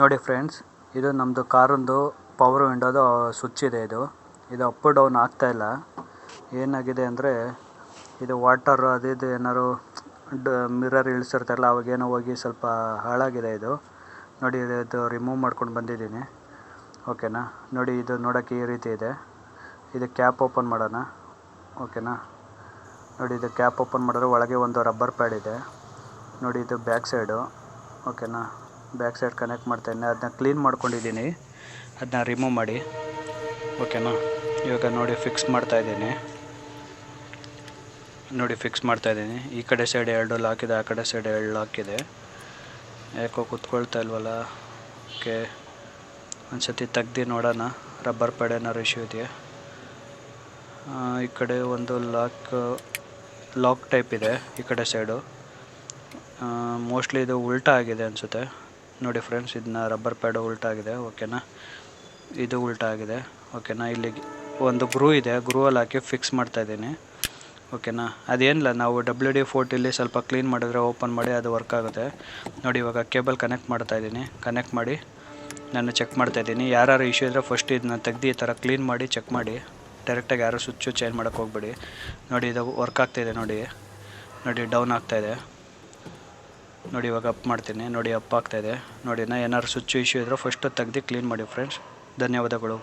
ನೋಡಿ ಫ್ರೆಂಡ್ಸ್, ಇದು ನಮ್ಮದು ಕಾರೊಂದು ಪವರ್ ವಿಂಡೋದು ಸ್ವಿಚ್ ಇದೆ. ಇದು ಅಪ್ ಡೌನ್ ಆಗ್ತಾಯಿಲ್ಲ. ಏನಾಗಿದೆ ಅಂದರೆ ಇದು ವಾಟರ್ ಅದು ಇದು ಏನಾದ್ರು ಮಿರರ್ ಇಳಿಸಿರ್ತಾರಲ್ಲ ಅವಾಗೇನೋ ಹೋಗಿ ಸ್ವಲ್ಪ ಹಾಳಾಗಿದೆ. ಇದು ನೋಡಿ, ಇದು ರಿಮೂವ್ ಮಾಡ್ಕೊಂಡು ಬಂದಿದ್ದೀನಿ. ಓಕೆನಾ. ನೋಡಿ, ಇದು ನೋಡೋಕ್ಕೆ ಈ ರೀತಿ ಇದೆ. ಇದು ಕ್ಯಾಪ್ ಓಪನ್ ಮಾಡೋಣ. ಓಕೆನಾ. ನೋಡಿ, ಇದು ಕ್ಯಾಪ್ ಓಪನ್ ಮಾಡಿದ್ರೆ ಒಳಗೆ ಒಂದು ರಬ್ಬರ್ ಪ್ಯಾಡ್ ಇದೆ. ನೋಡಿ, ಇದು ಬ್ಯಾಕ್ ಸೈಡು. ಓಕೆನಾ. ಬ್ಯಾಕ್ ಸೈಡ್ ಕನೆಕ್ಟ್ ಮಾಡ್ತಾಯಿದ್ದೀನಿ. ಅದನ್ನ ಕ್ಲೀನ್ ಮಾಡ್ಕೊಂಡಿದ್ದೀನಿ. ಅದನ್ನ ರಿಮೂವ್ ಮಾಡಿ. ಓಕೆನಾ. ಇವಾಗ ನೋಡಿ ಫಿಕ್ಸ್ ಮಾಡ್ತಾಯಿದ್ದೀನಿ. ಈ ಕಡೆ ಸೈಡ್ 2 ಲಾಕ್ ಇದೆ, ಆ ಕಡೆ ಸೈಡ್ 2 ಲಾಕ್ ಇದೆ. ಯಾಕೋ ಕೂತ್ಕೊಳ್ತಾ ಇಲ್ವಲ್ಲ. ಓಕೆ, ಒಂದು ಸತಿ ತೆಗ್ದು ನೋಡೋಣ ರಬ್ಬರ್ ಪ್ಯಾಡ್ ಏನಾದ್ರು ಇಶ್ಯೂ ಇದೆಯಾ. ಈ ಕಡೆ ಒಂದು ಲಾಕ್ ಟೈಪ್ ಇದೆ ಈ ಕಡೆ ಸೈಡು. ಮೋಸ್ಟ್ಲಿ ಇದು ಉಲ್ಟಾ ಆಗಿದೆ ಅನಿಸುತ್ತೆ. ನೋಡಿ ಫ್ರೆಂಡ್ಸ್, ಇದನ್ನ ರಬ್ಬರ್ ಪ್ಯಾಡು ಉಲ್ಟಾ ಆಗಿದೆ. ಓಕೆನಾ. ಇದು ಉಲ್ಟಾ ಆಗಿದೆ. ಓಕೆನಾ. ಇಲ್ಲಿ ಒಂದು ಗ್ರೂ ಇದೆ, ಗ್ರೂವಲ್ಲಿ ಹಾಕಿ ಫಿಕ್ಸ್ ಮಾಡ್ತಾಯಿದ್ದೀನಿ. ಓಕೆನಾ. ಅದೇನಿಲ್ಲ, ನಾವು WD-40 ಸ್ವಲ್ಪ ಕ್ಲೀನ್ ಮಾಡಿದ್ರೆ ಓಪನ್ ಮಾಡಿ ಅದು ವರ್ಕ್ ಆಗುತ್ತೆ. ನೋಡಿ, ಇವಾಗ ಕೇಬಲ್ ಕನೆಕ್ಟ್ ಮಾಡ್ತಾಯಿದ್ದೀನಿ. ಕನೆಕ್ಟ್ ಮಾಡಿ ನಾನು ಚೆಕ್ ಮಾಡ್ತಾಯಿದ್ದೀನಿ. ಯಾರು ಇಶ್ಯೂ ಇದ್ದರೆ ಫಸ್ಟ್ ಇದನ್ನ ತೆಗ್ದು ಈ ಥರ ಕ್ಲೀನ್ ಮಾಡಿ ಚೆಕ್ ಮಾಡಿ. ಡೈರೆಕ್ಟಾಗಿ ಯಾರು ಸ್ವಿಚ್ಚು ಚೇಂಜ್ ಮಾಡೋಕ್ಕೆ ಹೋಗ್ಬೇಡಿ. ನೋಡಿ, ಇದು ವರ್ಕ್ ಆಗ್ತಾಯಿದೆ. ನೋಡಿ ಡೌನ್ ಆಗ್ತಾಯಿದೆ. ನೋಡಿ, ಇವಾಗ ಅಪ್ ಮಾಡ್ತೀನಿ. ನೋಡಿ, ಅಪ್ ಆಗ್ತಾಯಿದೆ. ನೋಡಿ, ಏನಾದ್ರು ಸ್ವಿಚ್ಚು ಇಶ್ಯೂ ಇದ್ದರೆ ಫಸ್ಟು ತೆಗ್ದು ಕ್ಲೀನ್ ಮಾಡಿ ಫ್ರೆಂಡ್ಸ್. ಧನ್ಯವಾದಗಳು.